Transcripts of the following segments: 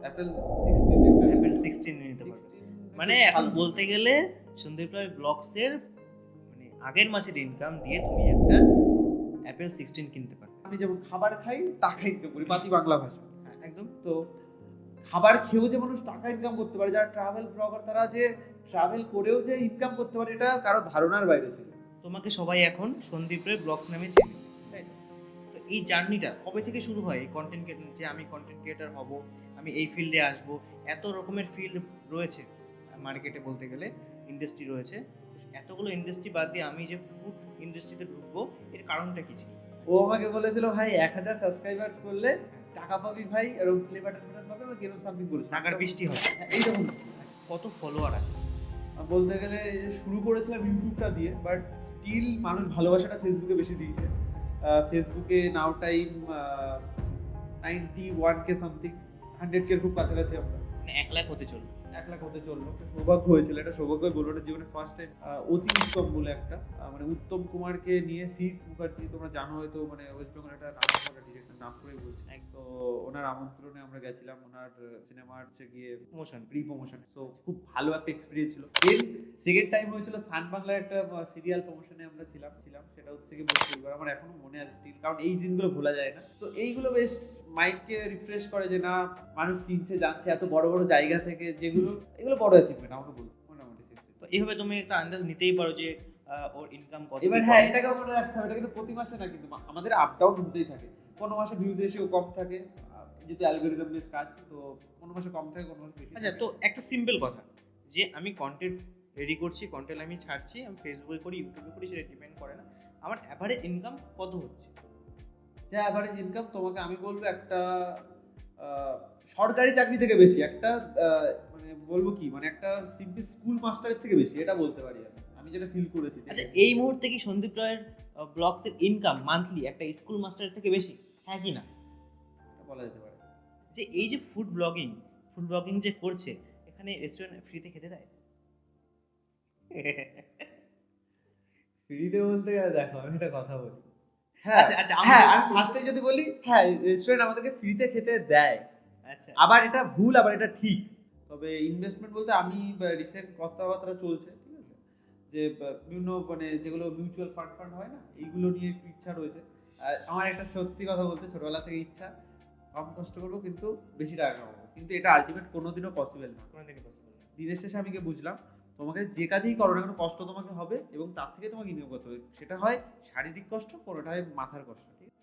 Apple 16 একটা Apple 16 নিতে পারবে। 16 মানে এখন বলতে গেলে সন্দীপ রায় ব্লগসের মানে আগের মাসের ইনকাম দিয়ে তুমি একটা অ্যাপেল 16 কিনতে পারবে। আমি যেমন খাবার খাই টাকা ইনকাম করি, পাতি বাংলা ভাষা। হ্যাঁ, একদম। তো খাবার খেয়েও যে মানুষ টাকা ইনকাম করতে পারে, যারা ট্রাভেল ব্লগার তারা যে ট্রাভেল করেও যে ইনকাম করতে পারে, এটা কারো ধারণার বাইরে ছিল। তোমাকে সবাই এখন সন্দীপ রায় ব্লগস নামে চেনে, তাই তো? তো এই জার্নিটা কবে থেকে শুরু হয়? এই কন্টেন্ট যে আমি কন্টেন্ট ক্রিয়েটার হব, আমি এই ফিল্ডে আসব, এত রকমের ফিল্ড রয়েছে মার্কেটে, বলতে গেলে ইন্ডাস্ট্রি রয়েছে। এতগুলো ইন্ডাস্ট্রি বাদ দিয়ে আমি যে ফুড ইন্ডাস্ট্রিতে ঢুকবো, এর কারণটা কি ছিল? ও আমাকে বলেছিল, ভাই 1000 সাবস্ক্রাইবার করলে টাকা পাবি ভাই, এরকম প্লে বাটন পাবে বা কেন সামথিং বলেছিল, টাকার বৃষ্টি হয়। এইরকম। কত ফলোয়ার আছে? বলতে গেলে শুরু করেছিলাম ইউটিউবটা দিয়ে, বাট স্টিল মানুষ ভালোবাসাটা ফেসবুকে বেশি দিয়েছে। ফেসবুকে নাও টাইম 91K সামথিং, 100K খুব কাছাকাছি আমরা। মানে 1 লাখ হতে চলবে। 1 লাখ হতে চললো। সৌভাগ্য হয়েছিল, এটা সৌভাগ্য বলবো না, জীবনে ফার্স্ট টাইম অতি উত্তম বলে একটা মানে উত্তম কুমারকে নিয়ে, সিদ মুখার্জি তোমরা জানো হয়তো, মানে ওয়েস্ট বেঙ্গল একটা নাম করা ডিরেক্টর, নাম করেই বলছি। তো ওনার আমন্ত্রণে আমরা গেছিলাম, ওনার সিনেমার হচ্ছে গিয়ে প্রমোশন। Pre promotion. তো খুব ভালো একটা এক্সপিরিয়েন্স ছিল। এর সেকেন্ড টাইম হয়েছিল সান বাংলার একটা সিরিয়াল প্রমোশনে আমরা ছিলাম, সেটা হচ্ছে কি বৃহস্পতিবার, আমার এখনো মনে আছে স্টিল, কারণ এই দিনগুলো ভোলা যায় না। তো এইগুলো বেশ মাইন্ডকে রিফ্রেশ করে যে না, মানুষ চিনছে জানছে এত বড় বড় জায়গা থেকে, যেগুলো এগুলো বড় অ্যাচিভমেন্ট আমাকে বলতে মোটামুটি। তো এইভাবে তুমি একটা আন্দাজ নিতেই পারো যে ওর ইনকাম কত। এবার হ্যাঁ, এটাকে মনে রাখতে হবে, এটা কিন্তু প্রতি মাসে না, কিন্তু আমাদের আপ ডাউন হতেই থাকে। কোনো মাসে ভিউজ রেশিও কম থাকে, যেহেতু অ্যালগরিদম বেস কাজ, তো কোনো মাসে কম থাকে, কোনো মাসে বেশি। আচ্ছা, তো একটা সিম্পল কথা, যে আমি কন্টেন্ট রেডি করছি, কন্টেন্ট আমি ছাড়ছি, আমি ফেসবুকে করি, ইউটিউবে করি, সেটা ডিপেন্ড করে না। আমার অ্যাভারেজ ইনকাম কত হচ্ছে? যে অ্যাভারেজ ইনকাম তোমাকে আমি বলবো একটা সরকারি চাকরি থেকে বেশি, একটা মানে বলবো কি, মানে একটা সিম্পল স্কুল মাস্টারের থেকে বেশি, এটা বলতে পারি আমি, আমি যেটা ফিল করেছি। আচ্ছা, এই মুহূর্তে কি সন্দীপ রায়ের ব্লগসের ইনকাম মান্থলি একটা স্কুল মাস্টারের থেকে বেশি, হ্যাঁ কি না? এটা বলা যেতে পারে। যে এই যে ফুড ব্লগিং যে করছে, এখানে রেস্টুরেন্ট ফ্রিতে খেতে দেয়? ফ্রিতে বলতে গেলে দেখো, আমি একটা কথা বলি। হ্যাঁ আচ্ছা আচ্ছা, হ্যাঁ, আমি ফার্স্টে যদি বলি, হ্যাঁ রেস্টুরেন্ট আমাদেরকে ফ্রিতে খেতে দেয়, আচ্ছা, আবার এটা ভুল আবার এটা ঠিক। তবে ইনভেস্টমেন্ট বলতে আমি রিসেন্ট কথাবার্তা চলছে, ঠিক আছে, যে বিভিন্ন মানে যেগুলো মিউচুয়াল ফান্ড ফান্ড হয় না, এইগুলো নিয়ে একটু ইচ্ছা রয়েছে। আমার একটা সত্যি কথা বলতে, ছোটবেলা থেকে ইচ্ছা, কম কষ্ট করবো কিন্তু বেশি টাকা কামাবো, কিন্তু এটা আলটিমেট কোনোদিনও পসিবল না। কোনোদিনই পসিবল না। দিনের শেষে আমি বুঝলাম, তোমাকে যে কাজেই করো না কেন কষ্ট তোমাকে হবে, এবং তার থেকে তোমাকে ইনকাম করতে হবে, সেটা হয় শারীরিক কষ্ট, কোনোটা হয় মাথার কষ্ট, ঠিক আছে?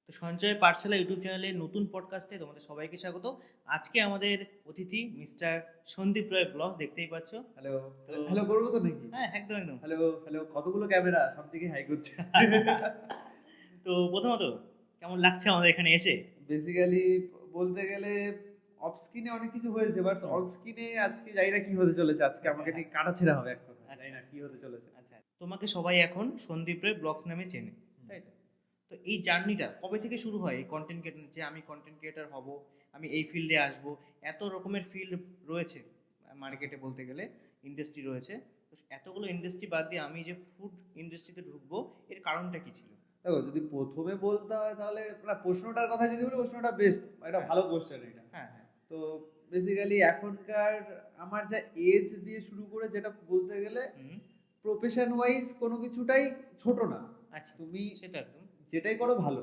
তো সঞ্চয় পাঠশালা ইউটিউব চ্যানেলের নতুন পডকাস্টে তোমাদের সবাইকে স্বাগত। আজকে আমাদের অতিথি মিস্টার সন্দীপ রায় ব্লগ, দেখতেই পাচ্ছ। হ্যালো, তো হ্যালো করবো তো নাকি? হ্যাঁ, একদম একদম। হ্যালো হ্যালো, কতগুলো ক্যামেরা সব দিকে হাই করছে। তো প্রথমত কেমন লাগছে আমাদের এখানে এসে? বেসিক্যালি বলতে গেলে অফ স্ক্রিনে অনেক কিছু হয়েছে, বাট অন স্ক্রিনে আজকে জানি না কি হতে চলেছে, আজকে আমাকে ঠিক কাটাছেড়া হবে এক কথা, জানি না কি হতে চলেছে। আচ্ছা, তোমাকে সবাই এখন সন্দীপ রায় ব্লগস নামে চেনে, তাই তো? তো এই জার্নিটা কবে থেকে শুরু হয়? এই কন্টেন্ট যে আমি কন্টেন্ট ক্রিয়েটার হব, আমি এই ফিল্ডে আসব, এত রকমের ফিল্ড রয়েছে মার্কেটে, বলতে গেলে ইন্ডাস্ট্রি রয়েছে। তো এতগুলো ইন্ডাস্ট্রি বাদ দিয়ে আমি যে ফুড ইন্ডাস্ট্রিতে ঢুকবো, এর কারণটা কি ছিল? দেখো, যদি প্রথমে বলতে হয় তাহলে না, প্রশ্নটার কথা যদি বলি, প্রশ্নটা বেস্ট, এটা ভালো কোশ্চেন এটা। হ্যাঁ হ্যাঁ। তো বেসিক্যালি এখনকার আমার যা এজ দিয়ে শুরু করে, যেটা বলতে গেলে প্রফেশন ওয়াইজ কোনো কিছুটাই ছোট না। আচ্ছা, তুমি সেটা একদম। যেটাই করো ভালো,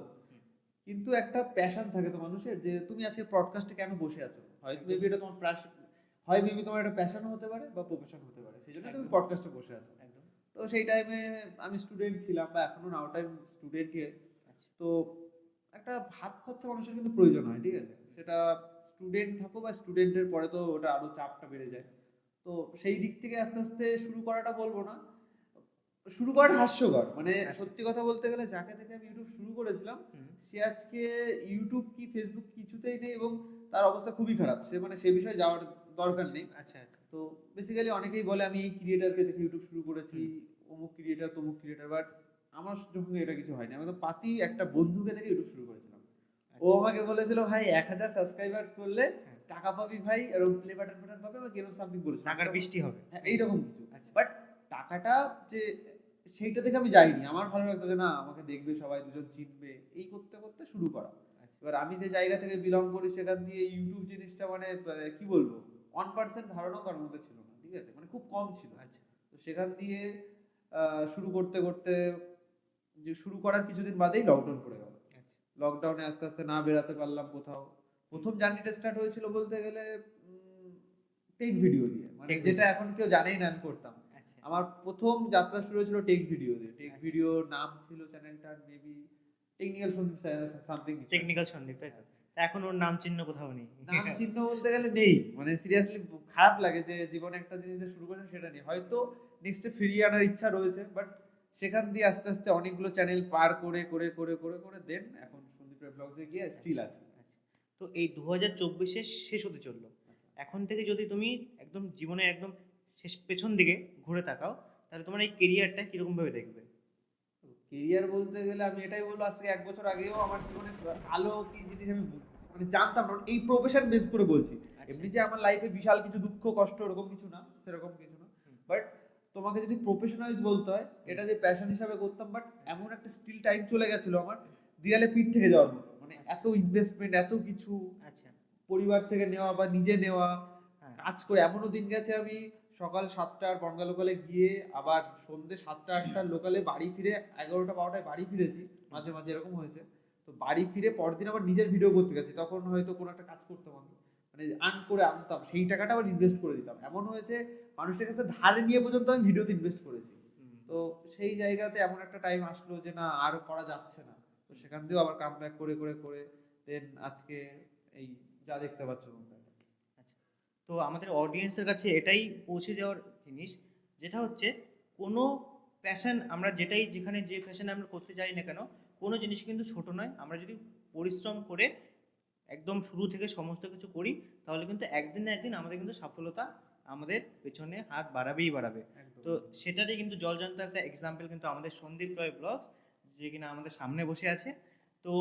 কিন্তু একটা প্যাশন থাকে তো মানুষের, যে তুমি আজকে পডকাস্টে কেন বসে আছো, হয় মেবি এটা তোমার হয় মেবি তোমার একটা প্যাশন হতে পারে বা প্রফেশন হতে পারে, সেই জন্য তুমি পডকাস্টে বসে আছো। একদম। তো সেই টাইমে আমি স্টুডেন্ট ছিলাম, বা এখনো নাও টাইম স্টুডেন্টই। আচ্ছা। তো একটা ভাত খরচা মানুষের কিন্তু প্রয়োজন হয়, ঠিক আছে, সেটা স্টুডেন্ট থাকো বা স্টুডেন্টের পরে তো ওটা আরো চাপটা বেড়ে যায়। তো সেই দিক থেকে আস্তে আস্তে শুরু করাটা বলবো না, শুরু করাটা হাস্যকর, মানে সত্যি কথা বলতে গেলে যাকে থেকে আমি ইউটিউব শুরু করেছিলাম, সে আজকে ইউটিউব কি ফেসবুক কিছুতেই নেই, এবং তার অবস্থা খুবই খারাপ, সে মানে সে বিষয়ে যাওয়ার দরকার নেই। আচ্ছা। তো বেসিক্যালি অনেকেই বলে আমি এই ক্রিয়েটারকে দেখে ইউটিউব শুরু করেছি, অমুক ক্রিয়েটার তমুক ক্রিয়েটার, বাট আমার যখন এটা কিছু হয়নি, আমি তো পাতি একটা বন্ধুকে দেখে ইউটিউব শুরু করেছিলাম। ও আমাকে বলেছিল, ভাই 1000 সাবস্ক্রাইবার করলে টাকা পাবি ভাই, এরকম প্লে বাটন পাবে বা কেন সামথিং বলেছিল, টাকার বৃষ্টি হবে। হ্যাঁ এইরকম কিছু। আচ্ছা। বাট টাকাটা যে সেইটা দেখে আমি যাইনি, আমার ভালো লাগতো যে না আমাকে দেখবে সবাই, দুজন চিনবে, এই করতে করতে শুরু করা। আচ্ছা এবার আমি যে জায়গা থেকে বিলং করি সেখান দিয়ে ইউটিউব জিনিসটা মানে কি বলবো, 1% ধারণাও কারোর মধ্যে ছিল না, ঠিক আছে, মানে খুব কম ছিল। আচ্ছা তো সেখান দিয়ে শুরু করতে করতে, যে শুরু করার কিছুদিন বাদেই লকডাউন পড়ে গেল। আচ্ছা লকডাউনে আস্তে আস্তে না বেরাতে পারলাম কোথাও। প্রথম জার্নিটা স্টার্ট হয়েছিল বলতে গেলে টেক ভিডিও দিয়ে, মানে Tech যেটা video। এখন কেউ জানেই না আমি করতাম। আচ্ছা আমার প্রথম যাত্রা শুরু হয়েছিল টেক ভিডিও দিয়ে। টেক আচ্ছা। ভিডিও নাম ছিল চ্যানেলটার মেবি টেকনিক্যাল সামথিং কিছু একটা। টেকনিক্যাল সন্দীপ, তাই তো? তা এখন ওর নাম চিহ্ন কোথাও নেই। নাম চিহ্ন বলতে গেলে নেই, মানে সিরিয়াসলি খারাপ লাগে যে জীবনে একটা জিনিস দিয়ে শুরু করেছেন সেটা নেই। হয়তো নেক্সটে ফিরিয়ে আনার ইচ্ছা রয়েছে, বাট সেখান দিয়ে আস্তে আস্তে অনেকগুলো চ্যানেল পার করে করে করে করে করে দেন এখন সন্দীপ রায় ব্লগসে গিয়ে স্টিল আছে। আচ্ছা। তো এই 2024 শেষ হতে চললো, আচ্ছা। এখন থেকে যদি তুমি একদম জীবনের একদম শেষ পেছন দিকে ঘুরে তাকাও, তাহলে তোমার এই কেরিয়ারটা কিরকম ভাবে দেখবে? কেরিয়ার বলতে গেলে আমি এটাই বলবো, আজ থেকে 1 বছর আগেও আমার জীবনে আলো কি জিনিস আমি মানে জানতাম না, এই প্রফেশন বেস করে বলছি। আচ্ছা এমনি যে আমার লাইফে বিশাল কিছু দুঃখ কষ্ট এরকম কিছু না, সেরকম কিছু না, হুম। বাট তোমাকে যদি প্রফেশনালাইজ বলতে হয়, এটা যে প্যাশন হিসাবে করতাম, বাট এমন একটা স্টিল টাইম চলে গেছিল আমার দিয়ালে পিঠ থেকে যাওয়ার মতো, মানে আচ্ছা। এত ইনভেস্টমেন্ট, এত কিছু আচ্ছা পরিবার থেকে নেওয়া বা নিজে নেওয়া, হ্যাঁ কাজ করে এমনও দিন গেছে আমি সকাল 7টার বনগা লোকালে গিয়ে আবার সন্ধ্যে 7টা 8টার লোকালে বাড়ি ফিরে 11টা 12টায় বাড়ি ফিরেছি, মাঝে মাঝে এরকম হয়েছে। তো বাড়ি ফিরে পরদিন আবার নিজের ভিডিও করতে গেছি, তখন হয়তো কোনো একটা কাজ করতাম আমি, মানে আর্ন করে আনতাম, সেই টাকাটা আবার ইনভেস্ট করে দিতাম, এমন হয়েছে মানুষের কাছে ধারে নিয়ে পর্যন্ত আমি ভিডিওতে ইনভেস্ট করেছি। হুম। তো সেই জায়গাতে এমন একটা টাইম আসলো যে না আর করা যাচ্ছে না, তো সেখান দিয়েও আবার কাম ব্যাক করে করে করে দেন আজকে এই যা দেখতে পাচ্ছ তোমরা। আচ্ছা, তো আমাদের অডিয়েন্সের কাছে এটাই পৌঁছে দেওয়ার জিনিস, যেটা হচ্ছে কোনো প্যাশন আমরা যেটাই যেখানে যে প্যাশন আমরা করতে যাই না কেন, কোনো জিনিস কিন্তু ছোট নয়। আমরা যদি পরিশ্রম করে একদম শুরু থেকে সমস্ত কিছু করি, তাহলে কিন্তু একদিন না একদিন আমাদের কিন্তু সফলতা আমাদের পেছনে হাত বাড়াবেই বাড়াবে। একদম। তো সেটারই কিন্তু জলজান্ত একটা এক্সাম্পল কিন্তু আমাদের সন্দীপ রয় ব্লগস, যে কিনা আমাদের সামনে বসে আছে। তো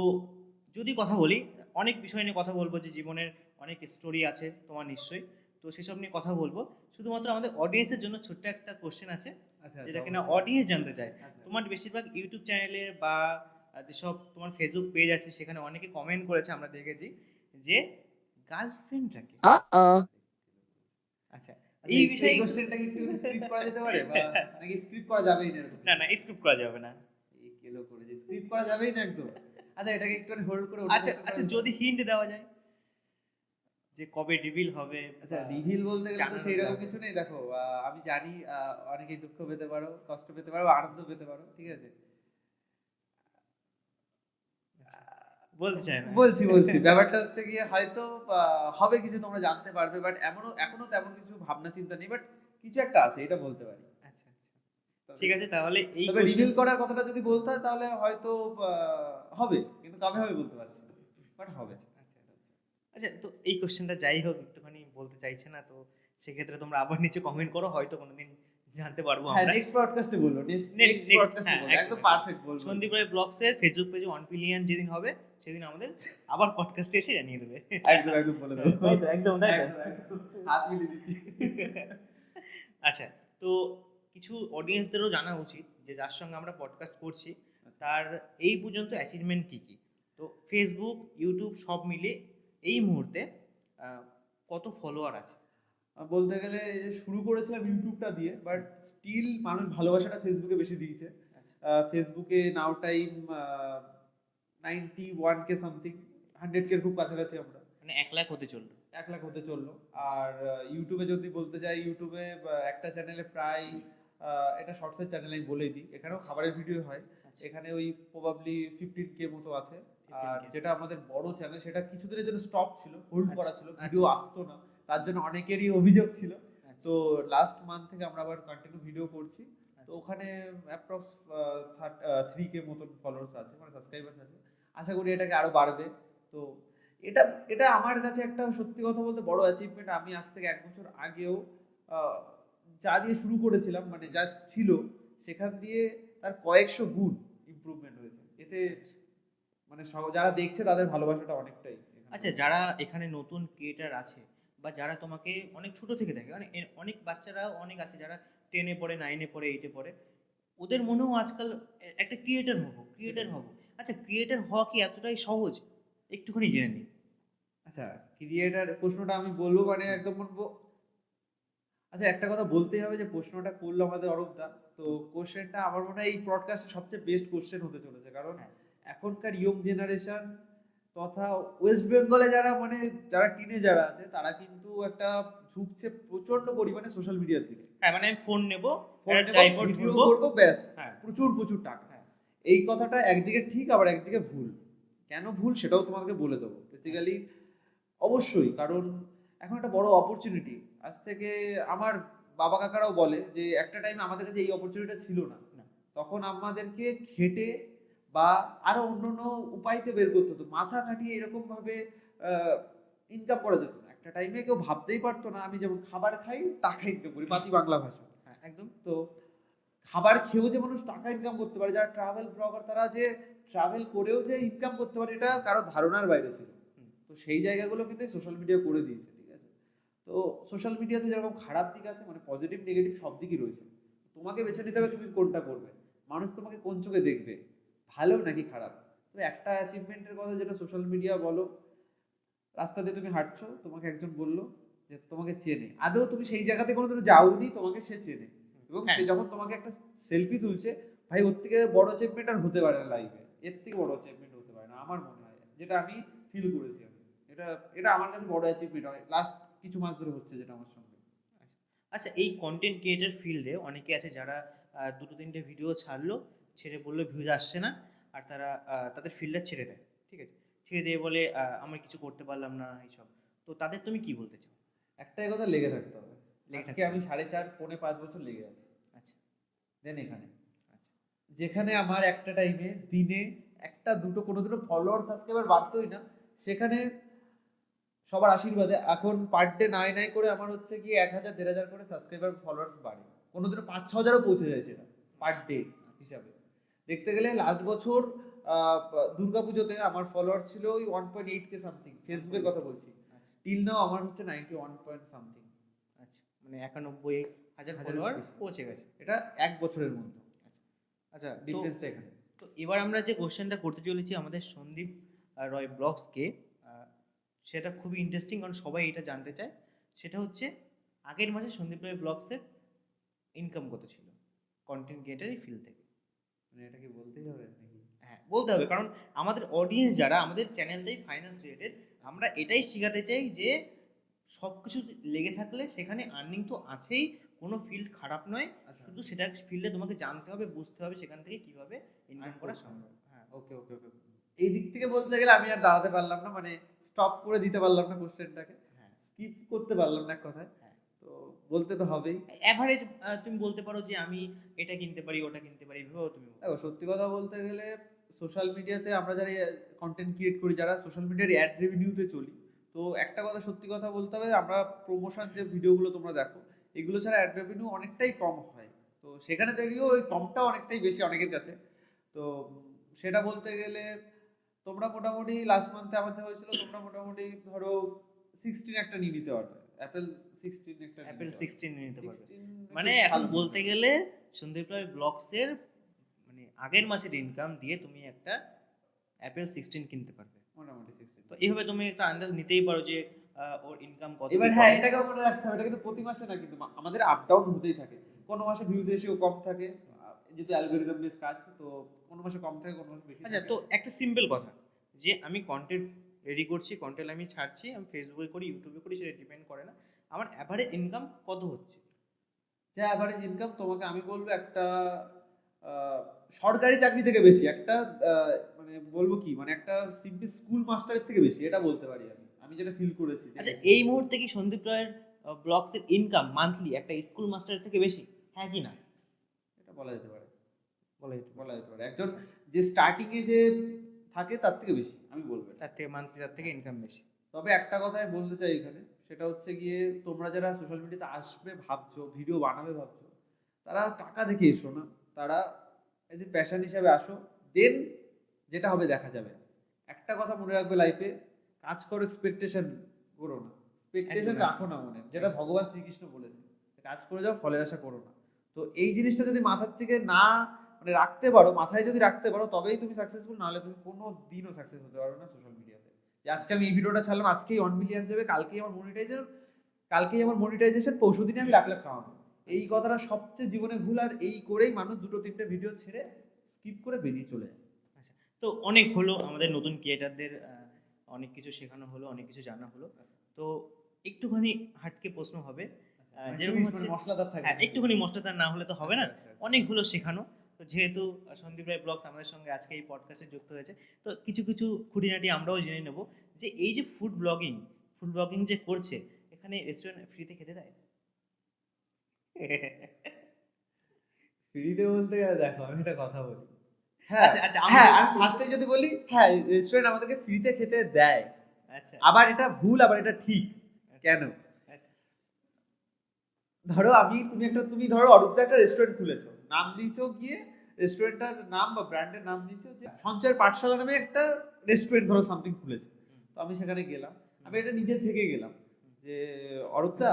যদি কথা বলি, অনেক বিষয় নিয়ে কথা বলবো, যে জীবনের অনেক স্টোরি আছে তোমার নিশ্চয়ই, তো সেসব নিয়ে কথা বলবো। শুধুমাত্র আমাদের অডিয়েন্সের জন্য ছোট্ট একটা কোশ্চেন আছে, আচ্ছা যেটা আচ্ছা কিনা অবশ্যই। অডিয়েন্স জানতে চায়। আচ্ছা। তোমার বেশিরভাগ ইউটিউব চ্যানেলে বা যেসব তোমার ফেসবুক পেজ আছে, সেখানে অনেকে কমেন্ট করেছে, আমরা দেখেছি, যে গার্লফ্রেন্ডটাকে। Uh-oh. আচ্ছা, আচ্ছা, এই এই বিষয়ে কোশ্চেনটা কি একটু স্ক্রিপ্ট করা যেতে পারে, বা নাকি স্ক্রিপ্ট করা যাবেই না এরকম? না না, স্ক্রিপ্ট করা যাবে না। এই কেলো করেছে, স্ক্রিপ্ট করা যাবেই না একদম। আচ্ছা এটাকে একটু হোল্ড করে অন্য আচ্ছা question করা আচ্ছা, যেতে যদি পারে? হিন্ট দেওয়া যায় যে কবে রিভিল হবে, আচ্ছা বা রিভিল বলতে গেলে তো জানানো সেই রকম যাবে। কিছু নেই, দেখো আমি জানি অনেকেই দুঃখ পেতে পারো, কষ্ট পেতে পারো, আনন্দ পেতে পারো, ঠিক আছে। বলতে চাই না। বলছি বলছি ব্যাপারটা হচ্ছে গিয়ে হয়তো হবে কিছু তোমরা জানতে পারবে, বাট এখনো তেমন কিছু ভাবনা চিন্তা নেই, বাট কিছু একটা আছে এটা বলতে পারি। আচ্ছা আচ্ছা, ঠিক আছে, তাহলে এই তবে কোশ্চেন। রিভিল করার কথাটা যদি বলতে হয় তাহলে হয়তো হবে, কিন্তু কবে হবে বলতে পারছি না, বাট হবে। আচ্ছা আচ্ছা আচ্ছা। আচ্ছা, তো এই কোশ্চেনটা যাই হোক একটুখানি বলতে চাইছে না, তো সেক্ষেত্রে তোমরা আবার নিচে কমেন্ট করো, হয়তো কোনোদিন জানতে পারবো হ্যাঁ আমরা। নেক্সট পডকাস্টে বলবো, নেক্সট নেক্সট, পডকাস্টে হ্যাঁ বলবো, একদম একদম একদম। পারফেক্ট বলবো। সন্দীপ রায় ব্লগসের ফেসবুক পেজে 1 বিলিয়ন যেদিন হবে, সেদিন আমাদের আবার পডকাস্টে এসে জানিয়ে দেবে। একদম একদম বলে দেবো। তাই তো, একদম তাই তো। একদম একদম হাত মিলিয়ে দিচ্ছি। আচ্ছা, তো কিছু অডিয়েন্সদেরও জানা উচিত যে যার সঙ্গে আমরা পডকাস্ট করছি, তার এই পর্যন্ত অ্যাচিভমেন্ট কী কী। তো ফেসবুক ইউটিউব সব মিলে এই মুহূর্তে আহ, কত ফলোয়ার আছে? বলতে গেলে শুরু করেছিলাম ইউটিউবটা দিয়ে, বাট স্টিল মানুষ ভালোবাসাটা ফেসবুকে বেশি দিয়েছে। আচ্ছা ফেসবুকে নাও টাইম 91K সামথিং, 100K খুব কাছাকাছি আমরা। মানে 1 লাখ হতে চললো। 1 লাখ হতে চললো। আর ইউটিউবে যদি বলতে যাই, ইউটিউবে একটা চ্যানেলে প্রায় এটা শর্টসের চ্যানেল আমি বলেই দিই, এখানেও খাবারের ভিডিও হয়, আচ্ছা এখানে ওই প্রবাবলি 15K মতো আছে। আর 15K। যেটা আমাদের বড় চ্যানেল সেটা কিছুদিনের জন্য স্টপ ছিল, হোল্ড আচ্ছা, করা ছিল, আচ্ছা। ভিডিও আসতো না, তার জন্য অনেকেরই অভিযোগ ছিল। আচ্ছা তো লাস্ট মান্থ থেকে আমরা আবার কন্টিনিউ ভিডিও করছি। তো আচ্ছা। ওখানে অ্যাপ্রক্স 3K মতন ফলোয়ার্স আছে, মানে সাবস্ক্রাইবার্স আছে। আশা করি এটাকে আরো বাড়বে। তো এটা এটা আমার কাছে একটা সত্যি কথা বলতে বড় অ্যাচিভমেন্ট। আমি আজ থেকে 1 বছর আগেও আহ, যা দিয়ে শুরু করেছিলাম, মানে যা ছিল সেখান দিয়ে তার কয়েকশো গুণ ইমপ্রুভমেন্ট হয়েছে এতে, মানে যারা দেখছে তাদের ভালোবাসাটা অনেকটাই এখানে। আচ্ছা, যারা এখানে নতুন ক্রিয়েটার আছে, বা যারা তোমাকে অনেক ছোট থেকে দেখে, মানে অনেক বাচ্চারা অনেক আছে যারা 10-এ পড়ে, 9-এ পড়ে, 8-এ পড়ে, ওদের মনেও আজকাল একটা ক্রিয়েটার হব। আচ্ছা, ক্রিয়েটার হওয়া কি এতটাই সহজ? একটুখানি জেনে নিই। আচ্ছা, ক্রিয়েটার প্রশ্নটা আমি বলবো মানে একদম বলবো। আচ্ছা, একটা কথা বলতেই হবে যে প্রশ্নটা করলো আমাদের অরূপদা। তো কোশ্চেনটা আমার মনে হয় এই পডকাস্টের সবচেয়ে বেস্ট কোশ্চেন হতে চলেছে, কারণ হ্যাঁ, এখনকার ইয়ং জেনারেশন তথা ওয়েস্ট বেঙ্গলে যারা মানে যারা টিনেজার আছে তারা কিন্তু একটা ঝুঁকছে প্রচন্ড পরিমাণে সোশ্যাল মিডিয়ার দিকে। হ্যাঁ, মানে আমি ফোন নেব, ফোন একটা নেব, ট্রাইপড ভিডিও ধরবো। করবো, ব্যাস, হ্যাঁ, প্রচুর প্রচুর টাকা। হ্যাঁ, এই কথাটা একদিকে ঠিক আবার একদিকে ভুল। কেন ভুল সেটাও তোমাকে বলে দেবো। বেসিক্যালি অবশ্যই, কারণ এখন একটা বড় অপরচুনিটি। আজ থেকে আমার বাবা কাকারাও বলে যে একটা টাইমে আমাদের কাছে এই অপরচুনিটিটা ছিল না। না, তখন আমাদেরকে খেটে বা আরো অন্যান্য উপায়তে বের করতে হতো, মাথা খাটিয়ে এরকম ভাবে ইনকাম করা যেত না। একটা টাইমে কেউ ভাবতেই পারতো না আমি যেমন খাবার খাই টাকা ইনকাম করি, পাতি বাংলা ভাষা। হ্যাঁ, একদম। তো খাবার খেয়েও যে মানুষ টাকা ইনকাম করতে পারে, যারা ট্রাভেল ব্লগার তারা যে ট্রাভেল করেও যে ইনকাম করতে পারে, এটা কারো ধারণার বাইরে ছিল। হুম, তো সেই জায়গাগুলো কিন্তু সোশ্যাল মিডিয়া করে দিয়েছে, ঠিক আছে? তো সোশ্যাল মিডিয়াতে যেরকম খারাপ দিক আছে, মানে পজিটিভ নেগেটিভ সব দিকই রয়েছে। তোমাকে বেছে নিতে হবে তুমি কোনটা করবে, মানুষ তোমাকে কোন চোখে দেখবে, ভালো নাকি খারাপ। তো একটা অ্যাচিভমেন্টের কথা যেটা সোশ্যাল মিডিয়া বলো, রাস্তা দিয়ে তুমি হাঁটছো, তোমাকে একজন বললো যে তোমাকে চেনে, আদৌ তুমি সেই জায়গাতে কোনোদিন যাওনি, তোমাকে সে চেনে, এবং হ্যাঁ, সে যখন তোমাকে একটা সেলফি তুলছে, ভাই ওর থেকে বড় অ্যাচিভমেন্ট আর হতে পারে না লাইফে, এর থেকে বড় অ্যাচিভমেন্ট হতে পারে না আমার মনে হয়, যেটা আমি ফিল করেছি আমি। এটা এটা আমার কাছে বড় অ্যাচিভমেন্ট হয় লাস্ট কিছু মাস ধরে হচ্ছে যেটা আমার সঙ্গে। আচ্ছা, এই কন্টেন্ট ক্রিয়েটর ফিল্ডে অনেকে আছে যারা দুটো তিনটে ভিডিও ছাড়লো, ছেড়ে বললো ভিউজ আসছে না, আর তারা তাদের ফিল্ডটা ছেড়ে দেয়। ঠিক আছে, ছেড়ে দিয়ে বলে আমি কিছু করতে পারলাম না এইসব। তো তাদের তুমি কি বলতে চাও? একটাই কথা, লেগে থাকতে হবে। লেগে আজকে থাকতে আমি হবে। 4.5 পৌনে 5 বছর লেগে আছি। আচ্ছা, দেন এখানে আচ্ছা, যেখানে আমার একটা টাইমে দিনে একটা দুটো কোনোদিনও ফলোয়ার সাবস্ক্রাইবার বাড়তোই না, সেখানে সবার আশীর্বাদে এখন পার ডে নাই নাই করে আমার হচ্ছে কি 1,000 1,500 করে সাবস্ক্রাইবার ফলোয়ার্স বাড়ে, কোনোদিনও 5-6 হাজারও পৌঁছে যায় সেটা পার ডে হিসাবে। দেখতে গেলে লাস্ট বছর দুর্গাপুজোতে আমার ফলোয়ার ছিল ওই 1.8K সামথিং, ফেসবুকের কথা বলছি। আচ্ছা, টিল নাও আমার হচ্ছে 91 পয়েন্ট সামথিং আচ্ছা, মানে 91,000 হাজারের ফলোয়ার বেশি। পৌঁছে গেছে। এটা এক বছরের মধ্যে, আচ্ছা, তো ডিফারেন্সটা এখানে। তো এবার আমরা যে কোশ্চেনটা করতে চলেছি আমাদের সন্দীপ রয় ব্লগসকে, সেটা খুবই ইন্টারেস্টিং কারণ সবাই এটা জানতে চায়। সেটা হচ্ছে আগের মাসে সন্দীপ রয় ব্লগসের ইনকাম কত ছিল কন্টেন্ট ক্রিয়েটার এই ফিল্ড থেকে? মানে এটা কি বলতেই হবে নাকি? হ্যাঁ, বলতে হবে, কারণ আমাদের অডিয়েন্স যারা, আমাদের চ্যানেলটাই ফাইন্যান্স রিলেটেড, আমরা এটাই শেখাতে চাই যে সব কিছু লেগে থাকলে সেখানে আর্নিং তো আছেই, কোনো ফিল্ড খারাপ নয়, আচ্ছা, শুধু সেটা ফিল্ডে তোমাকে জানতে হবে, বুঝতে হবে সেখান থেকে কিভাবে ইনকাম করা করতে হবে। সম্ভব। হ্যাঁ, ওকে ওকে ওকে। এই দিক থেকে বলতে গেলে আমি আর দাঁড়াতে পারলাম না, মানে স্টপ করে দিতে পারলাম না কোশ্চেনটাকে, হ্যাঁ, স্কিপ করতে পারলাম না এক কথায়। হ্যাঁ। তো বলতে তো হবেই। অ্যাভারেজ তুমি বলতে পারো যে আমি এটা কিনতে পারি, ওটা কিনতে পারি, এভাবেও তুমি বলতে দেখো, সত্যি কথা বলতে গেলে সোশ্যাল মিডিয়াতে আমরা যারা কন্টেন্ট ক্রিয়েট করি, যারা সোশ্যাল মিডিয়ার অ্যাড রেভিনিউতে চলি, তো একটা কথা সত্যি কথা বলতে হবে, আমরা প্রমোশন যে ভিডিওগুলো তোমরা দেখো, এগুলো ছাড়া অ্যাড রেভিনিউ অনেকটাই কম হয়। তো সেখানে দেখিও ওই কমটা অনেকটাই বেশি অনেকের কাছে। তো সেটা বলতে গেলে তোমরা মোটামুটি লাস্ট মান্থে আমার যা হয়েছিল, তোমরা মোটামুটি ধরো 16 একটা নিয়ে নিতে পারবে, অ্যাপেল 16 একটা নিয়ে অ্যাপেল নিতে পারবে। 16 নিতে পারবে। 16 মানে একটু এখন ভালো বলতে নিতে পারবে। গেলে সন্দীপ রায় ব্লগসের মানে আগের মাসের ইনকাম দিয়ে তুমি একটা অ্যাপেল 16 কিনতে পারবে। মোটামুটি 16। তো এইভাবে তুমি একটা আন্দাজ নিতেই পারো যে ওর ইনকাম কত এবার কি হ্যাঁ, করে। এটাকে মনে রাখতে হবে, এটা কিন্তু প্রতি মাসে না, কিন্তু আমাদের আপ ডাউন হতেই থাকে। কোনো মাসে ভিউজ রেশিও কম থাকে, যেহেতু অ্যালগরিদম বেস কাজ, তো কোনো মাসে কম থাকে, কোনো মাসে বেশি আচ্ছা, থাকে। তো একটা সিম্পল কথা, যে আমি কন্টেন্ট রেডি করছি, কন্টেন্ট আমি ছাড়ছি, আমি ফেসবুকে করি, ইউটিউবে করি, সেটা ডিপেন্ড করে না, আমার অ্যাভারেজ ইনকাম কত হচ্ছে? যে অ্যাভারেজ ইনকাম তোমাকে আমি বলবো একটা আহ, সরকারি চাকরি থেকে বেশি, একটা মানে বলবো কি, মানে একটা সিম্পল স্কুল মাস্টারের থেকে বেশি, এটা বলতে পারি আমি, আমি যেটা ফিল করেছি আচ্ছা, দেখেছি। এই মুহূর্তে কি সন্দীপ রায়ের ব্লগসের ইনকাম মান্থলি একটা স্কুল মাস্টারের থেকে বেশি, হ্যাঁ কি না? এটা বলা যেতে পারে, বলা যেতে পারে। বলা যেতে পারে। একজন আচ্ছা, যে স্টার্টিং এ যে থাকে তার থেকে বেশি আমি বলবো এটা। তার থেকে মান্থলি, তার থেকে ইনকাম বেশি। তবে একটা কথাই বলতে চাই এখানে, সেটা হচ্ছে গিয়ে তোমরা যারা সোশ্যাল মিডিয়াতে আসবে ভাবছো, ভিডিও বানাবে ভাবছো, তারা টাকা দেখে এসো না, তারা এজ এ প্যাশন হিসাবে আসো, দেন যেটা হবে দেখা যাবে। একটা কথা মনে রাখবে লাইফে, কাজ করো, এক্সপেকটেশন করো না, এক্সপেকটেশন একদম, রাখো না মনে, যেটা একদম। ভগবান শ্রীকৃষ্ণ বলেছে, কাজ করে যাও, ফলের আশা করো না। তো এই জিনিসটা যদি মাথার থেকে না মানে রাখতে পারো, মাথায় যদি রাখতে পারো, তবেই তুমি সাকসেসফুল, নাহলে তুমি কোনো দিনও সাকসেস হতে পারবে না সোশ্যাল মিডিয়াতে। যে আজকে আমি এই ভিডিওটা ছাড়লাম, আজকেই 1 মিলিয়ন যাবে, কালকেই আমার মনিটাইজেশন, পরশুদিনে আমি লাখ লাখ কামাবো। এই কথাটা সবচেয়ে জীবনে ভুল, আর এই করেই মানুষ দুটো তিনটে ভিডিও ছেড়ে স্কিপ করে বেরিয়ে চলে যায়। আচ্ছা, তো অনেক হলো আমাদের নতুন ক্রিয়েটারদের, অনেক কিছু শেখানো হলো, অনেক কিছু জানা হলো। তো একটুখানি হাটকে প্রশ্ন হবে, যেরকম হচ্ছে মশলাদার থাকে, হ্যাঁ, একটুখানি মশলাদার না হলে তো হবে না। আচ্ছা, আচ্ছা, আচ্ছা। অনেক হলো শেখানো। তো যেহেতু সন্দীপ রায় ব্লগস আমাদের সঙ্গে আজকে এই পডকাস্টে যুক্ত হয়েছে, তো কিছু কিছু খুঁটিনাটি আমরাও জেনে নেব যে এই যে ফুড ব্লগিং যে করছে, এখানে রেস্টুরেন্ট ফ্রিতে খেতে দেয়? ফ্রিতে বলতে গেলে দেখো, আমি একটা কথা বলি। হ্যাঁ আচ্ছা আচ্ছা, হ্যাঁ, আমি ফার্স্টে যদি বলি, হ্যাঁ রেস্টুরেন্ট আমাদেরকে ফ্রিতে খেতে দেয়, আচ্ছা আবার এটা ভুল, আবার এটা ঠিক। কেন? আচ্ছা ধরো তুমি ধরো অরূপদা একটা রেস্টুরেন্ট খুলেছো, নাম দিয়েছো গিয়ে, রেস্টুরেন্টটার নাম বা ব্র্যান্ডের নাম দিয়েছো যে সঞ্চয়ের পাঠশালা নামে একটা রেস্টুরেন্ট ধরো সামথিং খুলেছে। তো আমি সেখানে গেলাম, আমি এটা নিজে থেকে গেলাম যে অরূপদা,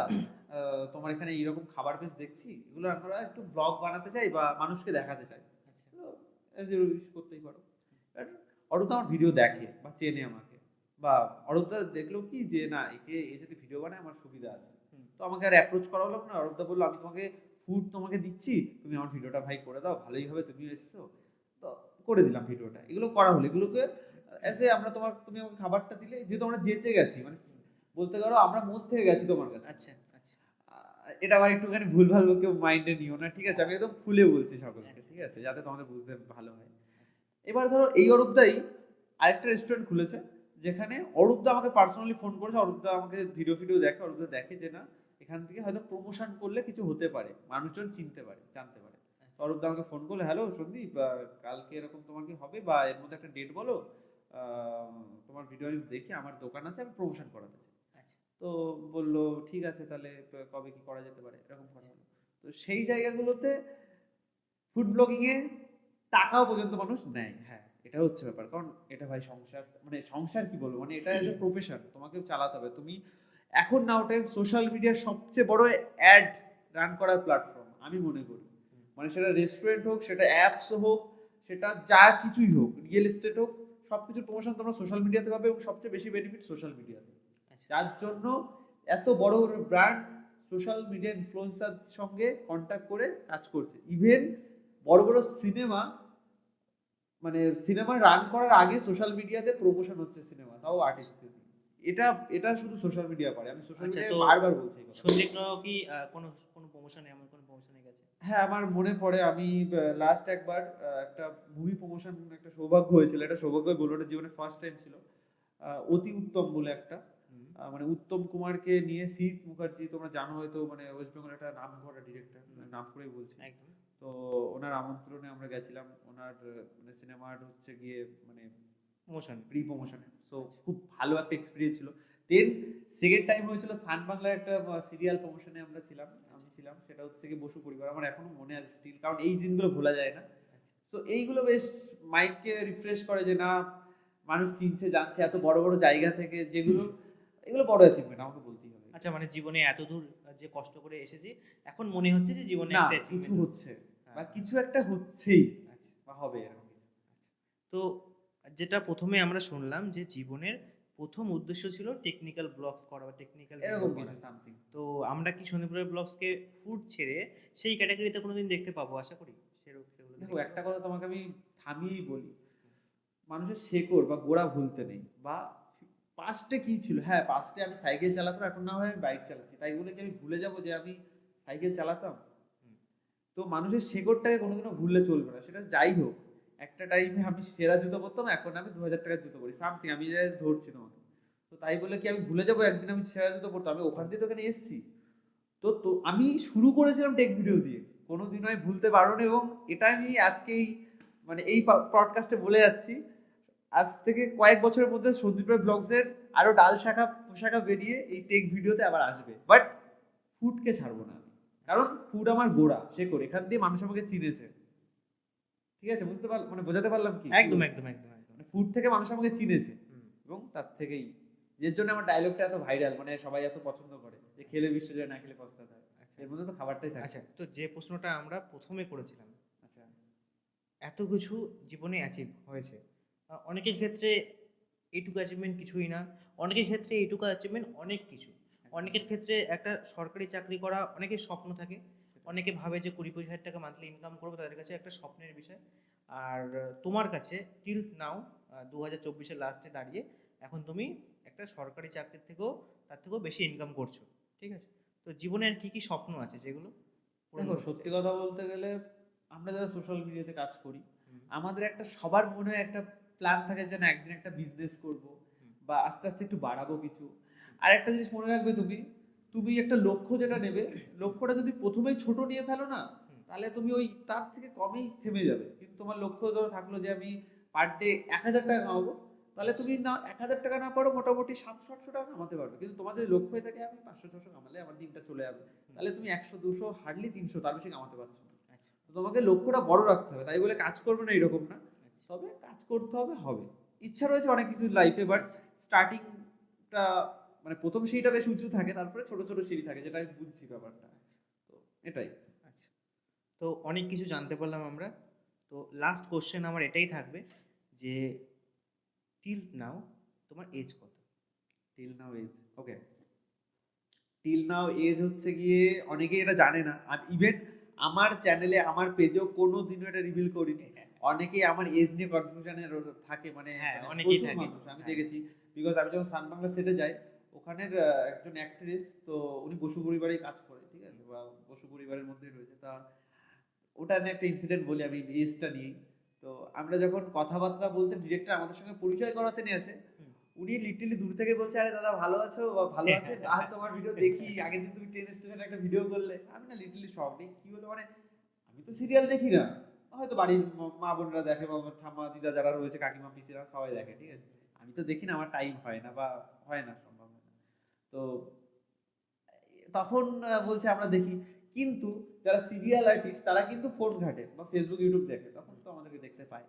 তোমার এখানে এইরকম খাবার বেশ দেখছি, এগুলো আমরা একটু ব্লগ বানাতে চাই বা মানুষকে দেখাতে চাই। আচ্ছা অ্যাজ ইউ উইশ করতেই পারো। এবার অরূপদা আমার ভিডিও দেখে বা চেনে আমাকে, বা অরূপদা দেখলো কি যে না, এ যদি ভিডিও বানায় আমার সুবিধা আছে, তো আমাকে আর অ্যাপ্রোচ করা হলো না। অরূপদা বললো আমি তোমাকে দিচ্ছি, তুমি আমার ভিডিওটা ভাই করে দাও, ভালোই হবে, তুমিও এসছো। তো করে দিলাম ভিডিওটা। এগুলো করা হলো, এগুলোকে অ্যাজ এ তুমি আমাকে খাবারটা দিলে, যেহেতু আমরা যেচে গেছি, মানে বলতে পারো আমরা মন থেকে গেছি তোমার কাছে। আচ্ছা আচ্ছা এটা আবার একটুখানি ভুলভাল কেউ মাইন্ডে নিও না, ঠিক আছে? আমি একদম খুলে বলছি সকলকে, ঠিক আছে, যাতে তোমাদের বুঝতে ভালো হয়। এবার ধরো এই অরূপদাই আরেকটা রেস্টুরেন্ট খুলেছে, যেখানে অরূপদা আমাকে পার্সোনালি ফোন করেছে, অরূপদা আমাকে ভিডিও দেখে, অরূপদা দেখে যে না, এখান থেকে হয়তো প্রমোশন করলে কিছু হতে পারে, মানুষজন চিনতে পারে, জানতে পারে। অরূপদা আমাকে ফোন করলে, হ্যালো সন্দীপ, কালকে এরকম তোমার কি হবে, বা এর মধ্যে একটা ডেট বলো, তোমার ভিডিও আমি দেখি, আমার দোকান আছে, আমি প্রমোশন করাতে চাই। আচ্ছা তো বললো ঠিক আছে, তাহলে কবে কি করা যেতে পারে, এরকম করা হলো। তো সেই জায়গাগুলোতে ফুড ব্লগিং এ টাকাও পর্যন্ত মানুষ নেয়। হ্যাঁ, এটা হচ্ছে ব্যাপার, কারণ এটা ভাই সংসার, মানে সংসার কি বলবো, মানে এটা এজ এ প্রফেশন তোমাকে চালাতে হবে। তুমি এখন নাও টাইম সোশ্যাল মিডিয়ার সবচেয়ে বড় অ্যাড রান করার প্ল্যাটফর্ম আমি মনে করি। মানে সেটা রেস্টুরেন্ট হোক, সেটা অ্যাপস হোক, সেটা যা কিছুই হোক, রিয়েল এস্টেট হোক, সবকিছু প্রমোশন তোমরা সোশ্যাল মিডিয়াতে পাবে, এবং সবচেয়ে বেশি বেনিফিট সোশ্যাল মিডিয়াতে। যার জন্য এত বড় বড় ব্র্যান্ড সোশ্যাল মিডিয়া ইনফ্লুয়েন্সার সঙ্গে কন্ট্যাক্ট করে কাজ করছে। ইভেন বড় বড় সিনেমা, মানে সিনেমা রান করার আগে সোশ্যাল মিডিয়াতে প্রমোশন হচ্ছে সিনেমা, তাও আর্টিস্ট। এটা এটা শুধু সোশ্যাল মিডিয়া পারে, আমি সোশ্যাল আচ্ছা, মিডিয়ায় তো বারবার বলছি এই কথা। সন্দীপরাও কি কোনো কোনো প্রমোশনে, এমন কোনো প্রমোশনে গেছে? হ্যাঁ, আমার মনে পড়ে, আমি লাস্ট একবার একটা মুভি প্রমোশন, একটা সৌভাগ্য হয়েছিল, এটা সৌভাগ্য বলবো, এটা জীবনে ফার্স্ট টাইম ছিল। অতি উত্তম বলে একটা, মানে উত্তম কুমারকে নিয়ে, শীত মুখার্জি তোমরা জানো হয়তো, মানে ওয়েস্ট বেঙ্গল একটা নাম করা ডিরেক্টর, নাম করেই বলছি একদম। তো। ওনার আমন্ত্রণে আমরা গেছিলাম, ওনার মানে সিনেমার হচ্ছে গিয়ে মানে প্রমোশন। প্রি প্রমোশনে। সো খুব ভালো একটা এক্সপিরিয়েন্স ছিল। দেন সেকেন্ড টাইম হয়েছিল সান বাংলার একটা সিরিয়াল প্রমোশনে, আমি ছিলাম, সেটা হচ্ছে কি বসু পরিবার, আমার এখনো মনে আছে স্টিল, কারণ এই দিনগুলো ভোলা যায় না। তো এইগুলো বেশ মাইন্ডকে রিফ্রেশ করে যে না, মানুষ চিনছে জানছে এত বড় বড় জায়গা থেকে, যেগুলো এগুলো বড় অ্যাচিভমেন্ট আমাকে বলতেই হবে। আচ্ছা, মানে জীবনে এত দূর যে কষ্ট করে এসেছি, এখন মনে হচ্ছে যে জীবনে না, একটা কিছু achievement হচ্ছে, বা হ্যাঁ। কিছু একটা হচ্ছেই, আচ্ছা বা হবে এরকম কিছু। তো যেটা প্রথমে আমরা শুনলাম যে জীবনের প্রথম উদ্দেশ্য ছিল টেকনিক্যাল ব্লগস করা বা টেকনিক্যাল এরকম কিছু সামথিং। তো আমরা কি সন্দীপের ব্লগসকে ফুড ছেড়ে সেই ক্যাটাগরিতে কোনোদিন দেখতে পাবো আশা করি? সেগুলো দেখো, একটা কথা তোমাকে আমি থামিয়েই বলি, মানুষের শেকড় বা গোড়া ভুলতে নেই, বা পাস্টে কি ছিল। হ্যাঁ, পাস্টে আমি সাইকেল চালাতাম, এখন না হয় আমি বাইক চালাচ্ছি, তাই বলে কি আমি ভুলে যাব যে আমি সাইকেল চালাতাম? তো মানুষের শেকড়টাকে কোনোদিনও ভুললে চলবে না। সেটা যাই হোক, একটা টাইমে আমি সেরা জুতো পরতাম, এখন আমি 2000 টাকার জুতো পরি, সামথিং, আমি যা ধরছি তোমাকে। তো তাই বলে কি আমি ভুলে যাবো একদিন আমি সেরা জুতো পরতাম? আমি ওখান দিয়ে তো এখানে এসেছি। তো তো আমি শুরু করেছিলাম টেক ভিডিও দিয়ে, কোনোদিনও আমি ভুলতে পারবো না। এবং এটা আমি আজকেই মানে এই পডকাস্টে বলে যাচ্ছি, আজ থেকে কয়েক বছরের মধ্যে সন্দীপ রায় ব্লগসের আরো ডাল শাখা পোশাখা বেরিয়ে এই টেক ভিডিওতে আবার আসবে, বাট ফুডকে ছাড়বো না আমি, কারণ ফুড আমার গোড়া শেকড়, এখান দিয়ে মানুষ আমাকে চিনেছে। ঠিক আছে, বুঝতে পারলাম, মানে বোঝাতে পারলাম কি? একদম একদম একদম একদম। ফুড থেকে মানুষ আমাকে চিনেছে, এবং তার থেকেই, যে জন্য আমার ডায়লগটা এত ভাইরাল, মানে সবাই এত পছন্দ করে, যে খেলে বিশ্বজয়, না খেলে পস্তাতে হয়। আচ্ছা, এর মধ্যে তো খাবারটাই থাকে। আচ্ছা, তো যে প্রশ্নটা আমরা প্রথমে করেছিলাম, আচ্ছা, এত কিছু জীবনে অ্যাচিভ হয়েছে, অনেকের ক্ষেত্রে এইটুকু অ্যাচিভমেন্ট কিছুই না, অনেকের ক্ষেত্রে এইটুকু অ্যাচিভমেন্ট অনেক কিছু। অনেকের ক্ষেত্রে একটা সরকারি চাকরি করা অনেকের স্বপ্ন থাকে, অনেকে ভাবে যে 20-25 হাজার টাকা মান্থলি ইনকাম করবো, তাদের কাছে একটা স্বপ্নের বিষয়। আর তোমার কাছে টিল নাও 2024-এর লাস্টে দাঁড়িয়ে এখন তুমি একটা সরকারি চাকরির থেকেও তার থেকেও বেশি ইনকাম করছো, ঠিক আছে? তো জীবনের কি কি স্বপ্ন আছে যেগুলো পূরণ দেখো করতে সত্যি চাইছো? কথা বলতে গেলে আমরা যারা সোশ্যাল মিডিয়াতে কাজ করি, হুম, আমাদের একটা সবার মনে একটা প্ল্যান থাকে যে না একদিন একটা বিজনেস করব হুম, বা আস্তে আস্তে একটু বাড়াবো কিছু। আর একটা জিনিস মনে রাখবে, তুমি তুমি একটা লক্ষ্য যেটা নেবে, লক্ষ্যটা যদি প্রথমেই ছোট নিয়ে ফেলো না, হুম, তাহলে তুমি ওই তার থেকে কমেই থেমে যাবে। কিন্তু তোমার লক্ষ্য ধরো থাকলো যে আমি পার ডে 1,000 টাকা কামাবো, তাহলে তুমি না 1,000 টাকা না পারো মোটামুটি 700-800 টাকা কামাতে পারবে। কিন্তু তোমার যদি লক্ষ্য হয়ে থাকে আমি 500-600 কামালে আমার দিনটা চলে যাবে, তাহলে তুমি 100-200 হার্ডলি 300 তার বেশি কামাতে পারছো না। আচ্ছা, তো তোমাকে লক্ষ্যটা বড় রাখতে হবে, তাই বলে কাজ করবে না এরকম না, আচ্ছা, তবে কাজ করতে হবে হবে। ইচ্ছা রয়েছে অনেক কিছু লাইফে, বাট আচ্ছা, স্টার্টিংটা মানে প্রথম সিঁড়িটা বেশ উঁচু থাকে, তারপরে ছোট ছোট সিঁড়ি থাকে, যেটা আমি বুঝছি ব্যাপারটা। আচ্ছা, তো এটাই। আচ্ছা। তো অনেক কিছু জানতে পারলাম আমরা। তো লাস্ট কোশ্চেন আমার এটাই থাকবে যে টিল নাও তোমার এজ কত? টিল নাও এজ, ওকে, টিল নাও এজ হচ্ছে গিয়ে অনেকেই এটা জানে না। আর ইভেন আমার চ্যানেলে আমার পেজেও কোনো দিনও এটা রিভিল করিনি। অনেকেই আমার এজ নিয়ে কনফিউশনে থাকে, মানে হ্যাঁ, মানে অনেকেই প্রচুর থাকে। মানুষ আমি হ্যাঁ, দেখেছি। বিকজ আমি যখন সান বাংলা সেটে যাই, ওখানের একজন অ্যাক্ট্রেস, তো উনি বসু পরিবারেই কাজ করে, ঠিক আছে, বা বসু পরিবারের মধ্যেই রয়েছে। তা ওটা নিয়ে একটা ইনসিডেন্ট বলি আমি এজটা নিয়ে। তো আমরা যখন কথাবার্তা বলতে ডিরেক্টর আমাদের সঙ্গে পরিচয় করাতে নিয়ে আসে, হুম। উনি লিটারালি দূর থেকে বলছে, আরে দাদা ভালো আছো বা ভালো আছে, আর তোমার ভিডিও দেখি, আগের দিন তুমি ট্রেন স্টেশনে একটা ভিডিও করলে। আমি না লিটারালি সব নেই কি হলো, মানে আমি তো সিরিয়াল দেখি না, হয়তো বাড়ির মা বোনরা দেখে বা আমার ঠাম্মা দিদা যারা রয়েছে, কাকিমা পিসিরা সবাই দেখে, ঠিক আছে, আমি তো দেখি না, আমার টাইম হয় না বা হয় না, সম্ভব হয় না। তো তখন বলছে আমরা দেখি, কিন্তু যারা সিরিয়াল আর্টিস্ট তারা কিন্তু ফোন ঘাটে বা ফেসবুক ইউটিউব দেখে, তখন তো আমাদেরকে দেখতে পায়।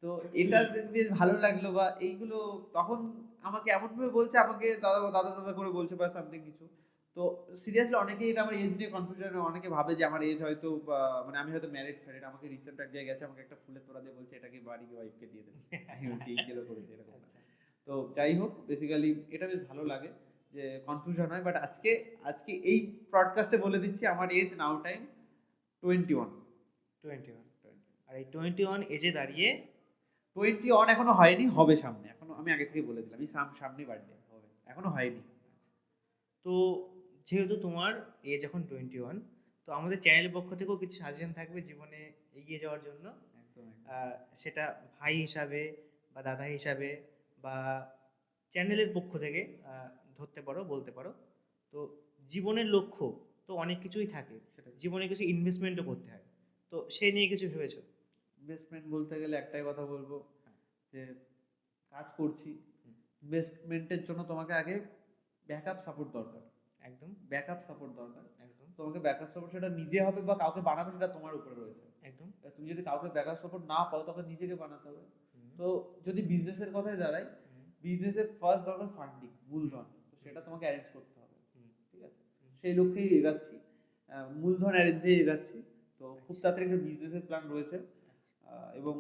তো এটা বেশ ভালো লাগলো, বা এইগুলো তখন আমাকে এমন ভাবে বলছে, আমাকে দাদা দাদা দাদা করে বলছে বা সামথিং কিছু। তো সিরিয়াসলি অনেকেই এটা আমার এজ নিয়ে কনফিউশন, অনেকে ভাবে যে আমার এজ হয়তো মানে আমি হয়তো ম্যারিড ফ্যারিড। আমাকে রিসেন্ট এক জায়গায় গেছে, আমাকে একটা ফুলের তোড়া দিয়ে বলছে এটাকে বাড়ি ওয়াইফকে দিয়ে দেবে। আমি বলছি এই কেন করেছে এরকম না। আচ্ছা, তো যাই হোক, বেসিক্যালি এটা বেশ ভালো লাগে যে কনফিউশন হয়। বাট আজকে আজকে এই ব্রডকাস্টে বলে দিচ্ছি আমার এজ নাও টাইম 21। 21। আর এই 21 এজে দাঁড়িয়ে 21 এখনো হয়নি, হবে সামনে, এখনো আমি আগে থেকে বলে দিলাম, এই সামনে বার্থডে হবে, এখনো হয়নি। তো যেহেতু তোমার এজ এখন 21, তো আমাদের চ্যানেলের পক্ষ থেকেও কিছু সাজেশন থাকবে জীবনে এগিয়ে যাওয়ার জন্য। একদম একদম। সেটা ভাই হিসাবে বা দাদা হিসাবে বা চ্যানেলের পক্ষ থেকে ধরতে পারো, বলতে পারো। তো জীবনের লক্ষ্য তো অনেক কিছুই থাকে, সেটাই। জীবনে কিছু ইনভেস্টমেন্টও করতে হয়, তো সে নিয়ে কিছু ভেবেছো? ইনভেস্টমেন্ট বলতে গেলে একটাই কথা বলবো, হ্যাঁ, যে কাজ করছি, হুম, ইনভেস্টমেন্টের জন্য তোমাকে আগে ব্যাকআপ সাপোর্ট দরকার। একদম, ব্যাকআপ সাপোর্ট দরকার। একদম, তোমাকে ব্যাকআপ সাপোর্ট সেটা নিজে হবে বা কাউকে বানাবে, সেটা তোমার উপরে রয়েছে। একদম, এবার তুমি যদি কাউকে ব্যাকআপ সাপোর্ট না পাও, তখন নিজেকে বানাতে হবে। হুম, তো যদি বিজনেসের কথায় দাঁড়াই, হুম, বিজনেসের ফার্স্ট দরকার ফান্ডিং, হুম, মূলধন। তো হুম, সেটা তোমাকে অ্যারেঞ্জ করতে হবে, হুম, ঠিক আছে। হুম, সেই লক্ষ্যেই এগাচ্ছি, মূলধন অ্যারেঞ্জে এগাচ্ছি। তো খুব আচ্ছা, তাড়াতাড়ি একটা বিজনেসের প্ল্যান রয়েছে, আচ্ছা, এবং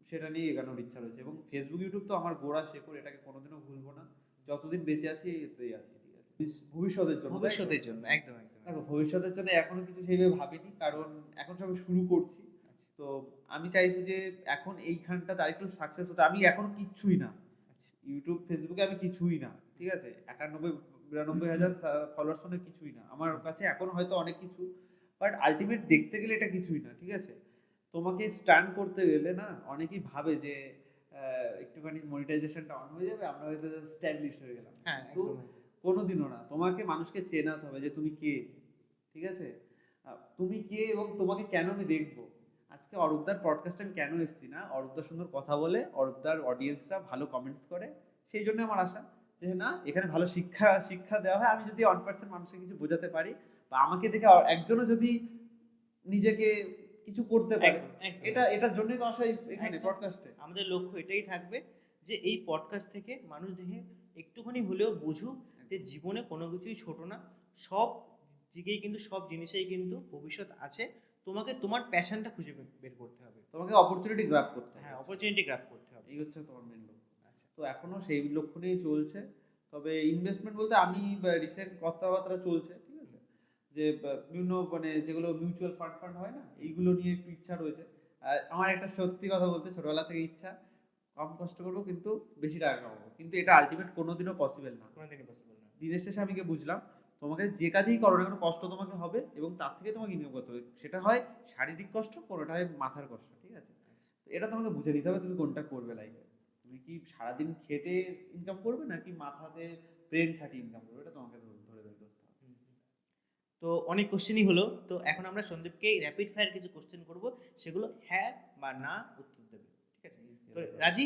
সেটা নিয়ে এগানোর ইচ্ছা রয়েছে। এবং ফেসবুক ইউটিউব তো আমার গোড়া শেকড়, এটাকে কোনোদিনও ভুলবো না, যতদিন বেঁচে আছি এতেই আছি, ঠিক আছে। ভবিষ্যতের জন্য, তাই তো? ভবিষ্যতের জন্য, একদম, একদম, দেখো একদম। ভবিষ্যতের জন্য এখনো কিছু সেইভাবে ভাবিনি, কারণ এখন সবে শুরু করছি। আচ্ছা, তো আমি চাইছি যে এখন এইখানটা তার একটু সাকসেস হতে। আমি এখনো কিচ্ছুই না, আচ্ছা, ইউটিউব ফেসবুকে আমি কিছুই না, ঠিক আছে, 91-92 হাজার ফলোয়ার্স মানে কিছুই না আমার কাছে এখন, হয়তো অনেক কিছু, বাট আলটিমেট দেখতে গেলে এটা কিছুই না, ঠিক আছে। তোমাকে স্ট্যান্ড করতে গেলে না, অনেকেই ভাবে যে একটুখানি মনিটাইজেশনটা অন হয়ে যাবে, আমরা হয়তো স্ট্যাবলিশ হয়ে গেলাম, হ্যাঁ, কিন্তু একদম, একদম, কোনোদিনও না। তোমাকে মানুষকে চেনাতে হবে যে তুমি কে, ঠিক আছে। তুমি কে এবং তোমাকে কেন আমি দেখবো। আজকে অরূপদার পডকাস্টে আমি কেন এসেছি, না অরূপদার সুন্দর কথা বলে, অরূপদার অডিয়েন্সরা ভালো কমেন্টস করে, সেই জন্য আমার আশা যে না এখানে ভালো শিক্ষা শিক্ষা দেওয়া হয়। আমি যদি 1% মানুষকে কিছু বোঝাতে পারি, বা আমাকে দেখে একজনও যদি নিজেকে কিছু করতে পারে, একদম, একদম, এটা এটার জন্যই তো আসা এখানে একদম। পডকাস্টে। আমাদের লক্ষ্য এটাই থাকবে যে এই পডকাস্ট থেকে মানুষ দেখে একটুখানি হলেও বুঝুক যে জীবনে কোনো কিছুই ছোট না, সব জিকেই কিন্তু সব জিনিসেই কিন্তু ভবিষ্যৎ আছে, তোমাকে তোমার প্যাশনটা খুঁজে বের করতে হবে। তোমাকে অপরচুনিটি গ্র্যাব করতে হবে। হ্যাঁ, অপরচুনিটি গ্র্যাব করতে হবে। এই হচ্ছে তোমার মেন লক্ষ্য। আচ্ছা। তো এখনো সেই লক্ষ্য নিয়েই চলছে। তবে ইনভেস্টমেন্ট বলতে আমি রিসেন্ট কথাবার্তা চলছে, ঠিক আছে, যে বিভিন্ন মানে যেগুলো মিউচুয়াল ফান্ড হয় না, এইগুলো নিয়ে একটু ইচ্ছা রয়েছে। আমার একটা সত্যি কথা বলতে ছোটবেলা থেকে ইচ্ছা, কম কষ্ট করবো কিন্তু বেশি টাকা কামাবো, কিন্তু এটা আলটিমেট কোনোদিনও পসিবল না। কোনোদিনই পসিবল না। দিনের শেষে আমি গিয়ে বুঝলাম তোমাকে যে কাজেই করো না কেন কষ্ট তোমাকে হবে, এবং তার থেকে তোমাকে ইনকাম করতে হবে। সেটা হয় শারীরিক কষ্ট, কোনোটা হয় মাথার কষ্ট, ঠিক আছে। তো এটা তোমাকে বুঝে নিতে হবে তুমি কোনটা করবে লাইফে। তুমি কি সারাদিন খেটে ইনকাম করবে নাকি মাথাতে ব্রেন খাটিয়ে ইনকাম করবে, এটা তোমাকে ধরে ধরে বের করতে হবে। তো অনেক কোশ্চেনই হলো, তো এখন আমরা সন্দীপকে র্যাপিড ফায়ার কিছু কোশ্চেন করব, সেগুলো হ্যাঁ বা না উত্তর দেবে, ঠিক আছে? তো রাজি?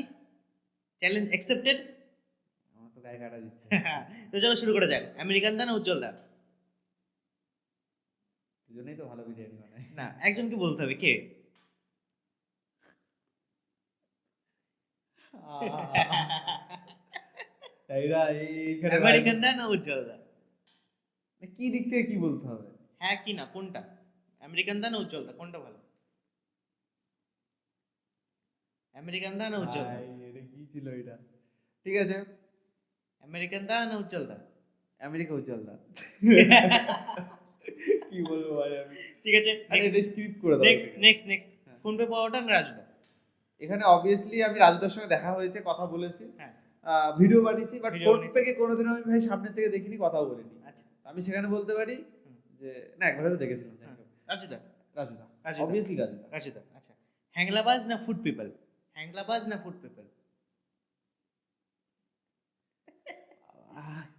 Challenge accepted? আমার তো গায়ে কাটা দিচ্ছে। তো চলো শুরু করা যাক। আমেরিকান দা না উজ্জ্বল দা? দুজনেই তো ভালো বিরিয়ানি বানায়। না, একজনকে বলতে হবে, কে? তাইরা এইখানে আমেরিকান দা না উজ্জ্বল দা? কি দিক থেকে কি বলতে হবে? হ্যাঁ কি না, কোনটা? আমেরিকান দা না উজ্জ্বল দা, কোনটা ভালো? আমেরিকান দা না উজ্জ্বল দা? ভাই, এটা কি ছিল এটা? ঠিক আছে, আমেরিকান দা না উজ্জ্বল দা? আমেরিকা উজ্জ্বল দা। কি বলবো ভাই আমি। ঠিক আছে, আরে এটা স্ক্রিপ্ট করে দাও। Next next next. Phone pay পাওয়াটা না রাজু দা? এখানে অবভিয়াসলি আমি রাজুদার সঙ্গে দেখা হয়েছে, কথা বলেছি, হ্যাঁ। ভিডিও বানিয়েছি, বাট Video ফোন বানিয়েছি। থেকে কোনোদিনও আমি ভাই সামনে থেকে দেখিনি, কথাও বলিনি। আচ্ছা। আমি সেখানে বলতে পারি যে না, একবার হয়তো দেখেছিলাম। হ্যাঁ। রাজু দা? রাজুদা, রাজুদা। অবভিয়াসলি রাজুদা। রাজু দা, আচ্ছা। হ্যাংলাবাজ না ফুড পিপল? হ্যাংলাবাজ না ফুড পিপল?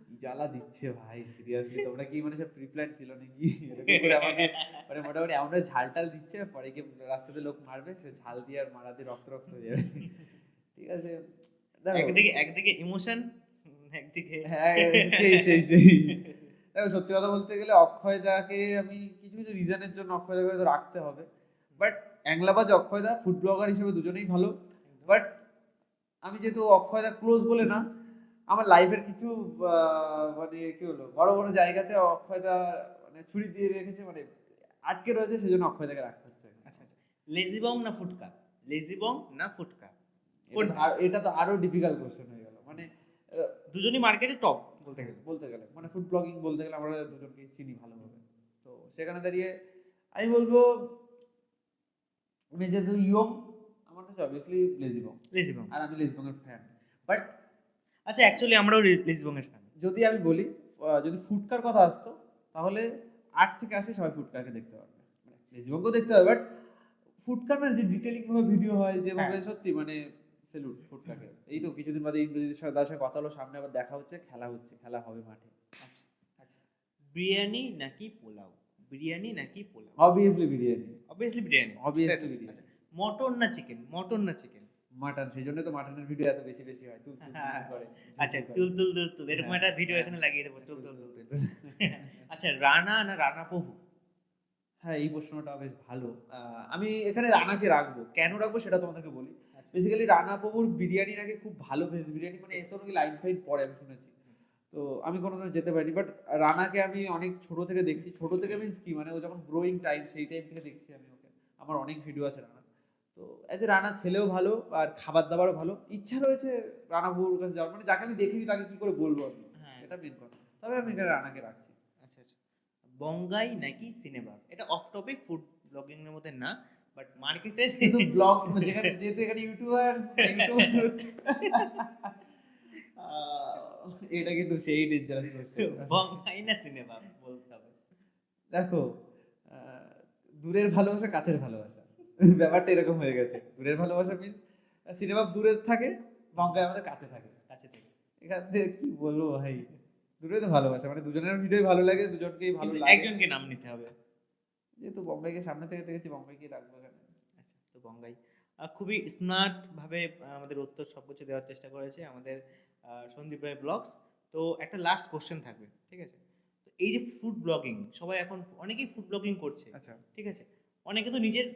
কি জ্বালা দিচ্ছে ভাই, সিরিয়াসলি তোমরা কি মানে সব প্রিপ্ল্যান ছিল নাকি? এরকম করে আমাকে মানে মোটামুটি এমন ঝাল টাল দিচ্ছে, পরে গিয়ে রাস্তাতে লোক মারবে, সে ঝাল দিয়ে আর মারা দিয়ে রক্ত রক্ত হয়ে যাবে। ঠিক আছে, দেখো একদিকে ইমোশন, একদিকে হ্যাঁ, সেই সেই সেই দেখো সত্যি কথা বলতে গেলে অক্ষয় দাকে আমি কিছু কিছু রিজনের জন্য অক্ষয় দাকে হয়তো রাখতে হবে, বাট অ্যাংলাবাজ অক্ষয় দা ফুড ব্লগার হিসেবে দুজনেই ভালো। বাট আমি যেহেতু অক্ষয় দা ক্লোজ বলে না, আমার লাইফের কিছু মানে কি বলবো বড় বড় জায়গাতে অক্ষয় দা মানে ছুরি দিয়ে রেখেছে, মানে আটকে রয়েছে, সেজন্য অক্ষয় দাকে রাখতে হচ্ছে। আচ্ছা আচ্ছা। লেজিবং না ফুটকা? লেজিবং না ফুটকা? এটা তো আরো ডিফিকাল্ট কোশ্চেন হয়ে গেল, মানে দুজনই মার্কেটে টপ বলতে গেলে। বলতে গেলে মানে ফুড ব্লগিং বলতে গেলে আমরা দুজনকে চিনি ভালোভাবে। তো সেখানে দাঁড়িয়ে আমি বলবো আমি যেহেতু ইয়ং, আমার কাছে অবভিয়াসলি লেজিবং, লেজিবং। আর আমি লেজিবং এর ফ্যান। বাট আচ্ছা, অ্যাকচুয়ালি আমরাও লেজিবং এর ফ্যান। যদি আমি বলি যদি ফুডকার কথা আসতো, তাহলে 8 থেকে 80 সবাই ফুডকারকে দেখতে পারবে, মানে লেজিবংকেও দেখতে হবে, বাট ফুডকার মানে যে ডিটেইলিং ভাবে ভিডিও হয় যেভাবে, হ্যাঁ। সত্যি মানে সেলুট ফুডকারকে। এই তো কিছুদিন বাদে ইন্দ্রজিৎ দাদার সাথে কথা হলো, সামনে আবার দেখা হচ্ছে, খেলা হচ্ছে, খেলা হবে মাঠে। আচ্ছা আচ্ছা। বিরিয়ানি নাকি পোলাও? বিরিয়ানি নাকি pulao? Obviously biryani, obviously biryani. Obviously biryani. আচ্ছা, মটন না চিকেন? মটন না চিকেন? মাটন, সেই জন্য তো মাটনের ভিডিও এত বেশি বেশি হয়, তুল তুল তুল করে। আচ্ছা, তুল তুল তুল তুল, এরকম হ্যাঁ, একটা ভিডিও হ্যাঁ। এখানে লাগিয়ে দেবো, তুল তুল তুল তুল। আচ্ছা, রানা না রানা প্রভু? হ্যাঁ, এই প্রশ্নটা বেশ ভালো। আমি এখানে রানাকে রাখবো, কেন রাখবো সেটা তোমাদেরকে বলি। আচ্ছা। বেসিক্যালি রানা বাবুর বিরিয়ানি নাকি খুব ভালো ভেজ বিরিয়ানি, মানে এত নাকি লাইন ফাইন পড়ে আমি শুনেছি। তো আমি কোনোদিন যেতে পারিনি, বাট রানাকে আমি অনেক ছোট থেকে দেখছি। ছোট থেকে মিন্স কি, মানে ও যখন গ্রোয়িং টাইম, সেই টাইম থেকে দেখছি আমি ওকে। আমার অনেক ভিডিও আছে রানা। তো এজ এ রানা ছেলেও ভালো, আর খাবার দাবারও ভালো। ইচ্ছা রয়েছে রানা বাবুর কাছে যাওয়ার, মানে যাকে আমি দেখিনি তাকে কি করে বলবো আমি, হ্যাঁ। এটা মেন কথা। তবে আমি এখানে রানাকে রাখছি। আচ্ছা আচ্ছা। বঙ্গাই নাকি সিনেমা? এটা অফ টপিক, ফুড ব্লগিং এর মধ্যে না, বাট মার্কেটের যেহেতু ব্লগ, যেখানে যেহেতু এখানে ইউটিউবার হচ্ছে, এটা কিন্তু সেই ডেঞ্জারাস কোশ্চেন। বঙ্গাই না সিনেমা বলতে হবে। দেখো, দূরের ভালোবাসা কাছের ভালোবাসা, ব্যাপারটা এরকম হয়ে গেছে। দূরের ভালোবাসা মিন্স সিনেমা দূরে থাকে, বঙ্গায় আমাদের কাছে থাকে। কাছে থেকে। এখান থেকে কি বলবো ভাই, দূরে তো ভালোবাসা, মানে দুজনের ভিডিওই ভালো লাগে, দুজনকেই ভালো কিন্তু লাগে। একজনকে নাম নিতে হবে। যেহেতু বম্বাইকে সামনে থেকে দেখেছি, বম্বাইকেই রাখবো এখানে। আচ্ছা, তো বঙ্গাই। খুবই স্মার্ট ভাবে আমাদের উত্তর সবকিছু দেওয়ার চেষ্টা করেছে আমাদের সন্দীপ রায় ব্লগস। তো একটা লাস্ট কোশ্চেন থাকবে, ঠিক আছে? তো এই যে ফুড ব্লগিং, সবাই এখন অনেকেই ফুড ব্লগিং করছে, আচ্ছা, ঠিক আছে? অনেকে তো নিজের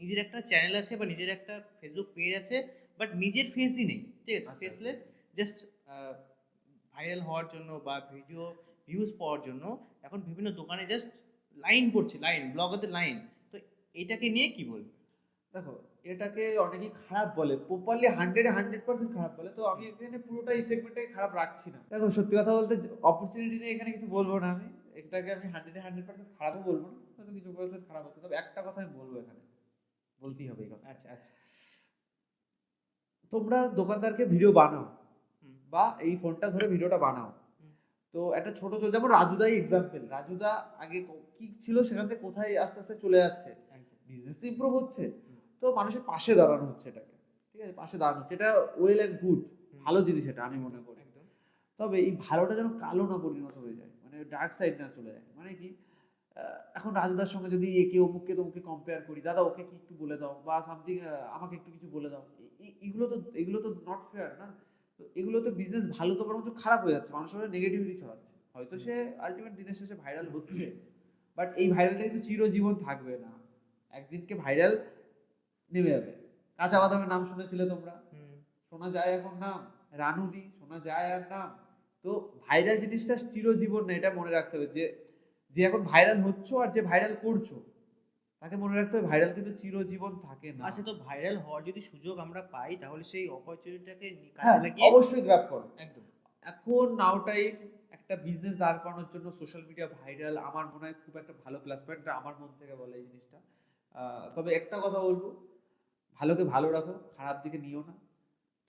নিজের একটা চ্যানেল আছে বা নিজের একটা ফেসবুক পেজ আছে, বাট নিজের ফেসই নেই, ঠিক আছে? আচ্ছা। ফেসলেস, জাস্ট ভাইরাল হওয়ার জন্য বা ভিডিও ভিউজ পাওয়ার জন্য এখন বিভিন্ন দোকানে জাস্ট লাইন পড়ছে, লাইন, ব্লগারদের লাইন। তো এটাকে নিয়ে কি বলবে? দেখো, এটাকে অনেকেই খারাপ বলে, প্রপারলি 100% খারাপ বলে, তো আমি এখানে পুরোটা এই সেগমেন্টটাকে খারাপ রাখছি না। দেখো, সত্যি কথা বলতে অপরচুনিটি নিয়ে এখানে কিছু বলবো না, আমি এটাকে আমি 100% খারাপও বলবো না, হয়তো কিছু পার্সেন্ট খারাপ হচ্ছে, তবে একটা কথা আমি বলবো, এখানে বলতেই হবে এই কথা। আচ্ছা আচ্ছা। তোমরা দোকানদারকে ভিডিও বানাও হুম। বা এই ফোনটা ধরে ভিডিওটা বানাও, হুম। তো একটা ছোট ছোট, যেমন রাজুদাই এক্সাম্পল, রাজুদা আগে কি ছিল সেখান থেকে কোথায় আস্তে আস্তে চলে যাচ্ছে, একদম। বিজনেস তো ইমপ্রুভ হচ্ছে, হুম। তো মানুষের পাশে দাঁড়ানো হচ্ছে, এটাকে ঠিক আছে, পাশে দাঁড়ানো হচ্ছে, এটা ওয়েল অ্যান্ড গুড, হুম। ভালো জিনিস এটা আমি মনে করি। একদম। তবে এই ভালোটা যেন কালো না পরিণত হয়ে যায়, মানে ডার্ক সাইড না চলে যায়, মানে কি, এখন রাজুদার সঙ্গে যদি একে অমুককে তমুককে কম্পেয়ার করি, দাদা ওকে কি একটু বলে দাও বা সামথিং, আমাকে একটু কিছু বলে দাও, এগুলো তো নট ফেয়ার না। তো এগুলো তো বিজনেস ভালো তো বরঞ্চ খারাপ হয়ে যাচ্ছে, মানুষের নেগেটিভিটি ছড়াচ্ছে, হয়তো সে আলটিমেট দিনের শেষে ভাইরাল হচ্ছে, বাট এই ভাইরালটা কিন্তু চিরজীবন থাকবে না, একদিনকে ভাইরাল নেমে যাবে। কাঁচা বাদামের নাম শুনেছিলে তোমরা, হুম। শোনা যায় এখন নাম, রানুদি শোনা যায় আর নাম। তো ভাইরাল জিনিসটা চিরজীবন না, এটা মনে রাখতে হবে, যে যে এখন ভাইরাল হচ্ছ আর যে ভাইরাল করছো, তাকে মনে রাখতে হবে ভাইরাল কিন্তু চিরজীবন থাকে না। আচ্ছা, তো ভাইরাল হওয়ার যদি সুযোগ আমরা পাই তাহলে সেই অপরচুনিটিটাকে কাজে হ্যাঁ, লাগিয়ে অবশ্যই গ্র্যাব করো। একদম। এখন নাও টাইম একটা বিজনেস দাঁড় করানোর জন্য সোশ্যাল মিডিয়া ভাইরাল আমার মনে হয় খুব একটা ভালো প্লাস পয়েন্ট, আমার মন থেকে বলে এই জিনিসটা। তবে একটা কথা বলবো, ভালোকে ভালো রাখো, খারাপ দিকে নিও না।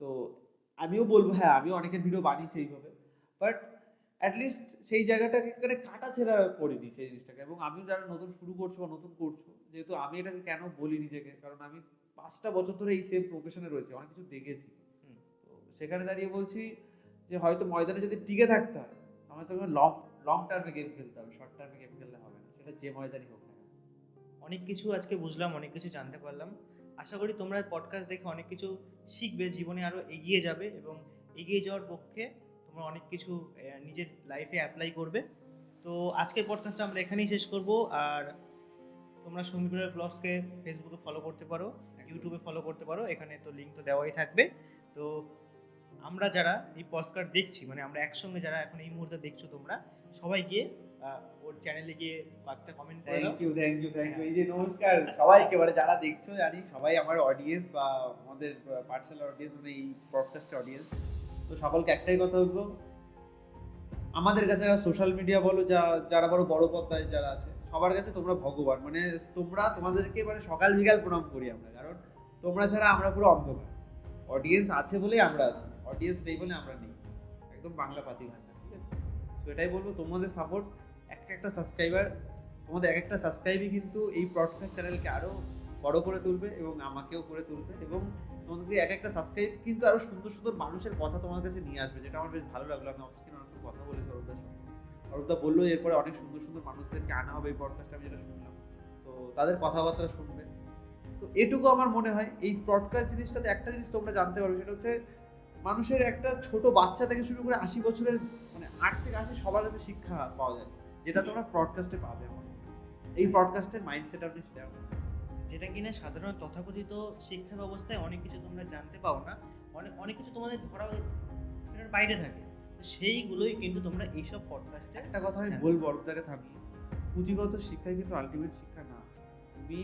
তো আমিও বলবো, হ্যাঁ আমিও অনেকের ভিডিও বানিয়েছি এইভাবে, বাট অ্যাটলিস্ট সেই জায়গাটাকে এখানে কাটাছেঁড়া করিনি সেই জিনিসটাকে, এবং আমিও যারা নতুন শুরু করছো বা নতুন করছো, যেহেতু আমি এটাকে কেন বলি নিজেকে, কারণ আমি 5টা বছর ধরে এই সেম প্রফেশনে রয়েছে, অনেক কিছু দেখেছি। হুম। তো সেখানে দাঁড়িয়ে বলছি যে হয়তো ময়দানে যদি টিকে থাকতে হয়, আমার তো লং লং টার্মে গেম খেলতে হবে, শর্ট টার্মে গেম খেললে হবে না, সেটা যে ময়দানই হোক না কেন। অনেক কিছু আজকে বুঝলাম, অনেক কিছু জানতে পারলাম। আশা করি তোমরা পডকাস্ট দেখে অনেক কিছু শিখবে, জীবনে আরো এগিয়ে যাবে এবং এগিয়ে যাওয়ার পক্ষে তোমরা অনেক কিছু নিজের লাইফে অ্যাপ্লাই করবে। তো আজকের পডকাস্টটা আমরা এখানেই শেষ করব। আর তোমরা সমীপুরের ব্লগসকে ফেসবুকে ফলো করতে পারো, ইউটিউবে ফলো করতে পারো, এখানে তো লিঙ্ক তো দেওয়াই থাকবে। তো আমরা যারা এই পডকাস্ট দেখছি, মানে আমরা একসঙ্গে যারা এখন এই মুহূর্তে দেখছো, তোমরা সবাই গিয়ে ওর চ্যানেলে গিয়ে একটা কমেন্ট করে দাও। Thank you. এই যে নমস্কার সবাইকে, মানে যারা দেখছো, জানি সবাই আমার অডিয়েন্স বা আমাদের পার্সোনাল অডিয়েন্স, মানে এই পডকাস্টের অডিয়েন্স। তো সকলকে একটাই কথা বলবো, আমাদের কাছে সোশ্যাল মিডিয়া বলো, যারা বড় বড় পর্দায় যারা আছে, সবার কাছে তোমরা ভগবান, মানে তোমাদেরকে মানে সকাল বিকাল প্রণাম করি আমরা, কারণ তোমরা ছাড়া আমরা পুরো অন্ধকার। অডিয়েন্স আছে বলেই আমরা আছি, অডিয়েন্স নেই বলে আমরা নেই, একদম বাংলা পাতি ভাষা, ঠিক আছে। তো এটাই বলবো, তোমাদের সাপোর্ট, একটা সাবস্ক্রাইবার, তোমাদের এক একটা সাবস্ক্রাইবই কিন্তু এই পডকাস্ট চ্যানেলকে আরো বড় করে তুলবে এবং আমাকেও করে তুলবে, এবং তোমাদের এক একটা সাবস্ক্রাইব কিন্তু আরো সুন্দর সুন্দর মানুষের কথা তোমার কাছে নিয়ে আসবে, যেটা আমার বেশ ভালো লাগলো। আমি অফিস কিনে অনেক কথা বলেছি অরূপদার সঙ্গে, অরূপদা বললো এরপরে অনেক সুন্দর সুন্দর মানুষদেরকে আনা হবে এই পডকাস্টে, আমি যেটা শুনলাম, তো তাদের কথাবার্তা শুনবে। তো এটুকু আমার মনে হয় এই পডকাস্ট জিনিসটাতে একটা জিনিস তোমরা জানতে পারবে, সেটা হচ্ছে মানুষের একটা ছোট বাচ্চা থেকে শুরু করে 80 বছরের, মানে 8 থেকে 80 সবার কাছে শিক্ষা পাওয়া যায়, যেটা তোমরা পডকাস্টে পাবে। আমার এই পডকাস্টের মাইন্ডসেট আপনি সেটা, যেটা কিনা সাধারণ তথাকথিত শিক্ষা ব্যবস্থায় অনেক কিছু তোমরা জানতে পাও না, অনেক অনেক কিছু তোমাদের ধরা সেটার বাইরে থাকে, তো সেইগুলোই কিন্তু তোমরা এইসব পডকাস্টে। একটা কথা আমি বলবো অরূপদাকে থামিয়ে, পুঁথিগত শিক্ষাই কিন্তু আলটিমেট শিক্ষা না। তুমি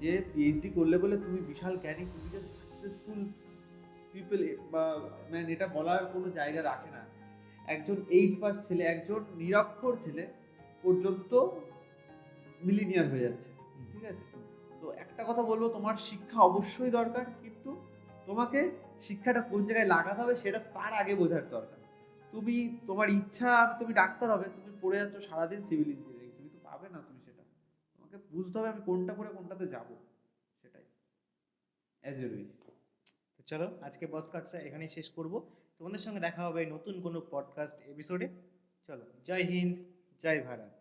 যে পিএইচডি করলে বলে তুমি বিশাল জ্ঞানী, তুমি যে সাকসেসফুল পিপল বা ম্যান, এটা বলার কোনো জায়গা রাখে না। একজন 8 পাস ছেলে, একজন নিরক্ষর ছেলে পর্যন্ত মিলিনিয়ার হয়ে যাচ্ছে, ঠিক আছে। তো একটা কথা বলবো, তোমার শিক্ষা অবশ্যই দরকার, কিন্তু তোমাকে শিক্ষাটা কোন জায়গায় লাগাতে হবে সেটা তার আগে বোঝার দরকার। তুমি তোমার ইচ্ছা তুমি ডাক্তার হবে, তুমি পড়ে যাচ্ছ সারাদিন সিভিল ইঞ্জিনিয়ারিং, তুমি তো পাবে না, তুমি সেটা তোমাকে বুঝতে হবে আমি কোনটা করে কোনটাতে যাব, সেটাই অ্যাজ ইউ উইশ। তো চলো আজকে পডকাস্টটা এখানেই শেষ করব। তোমাদের সঙ্গে দেখা হবে নতুন কোনো পডকাস্ট এপিসোডে। চলো, জয় হিন্দ, জয় ভারত।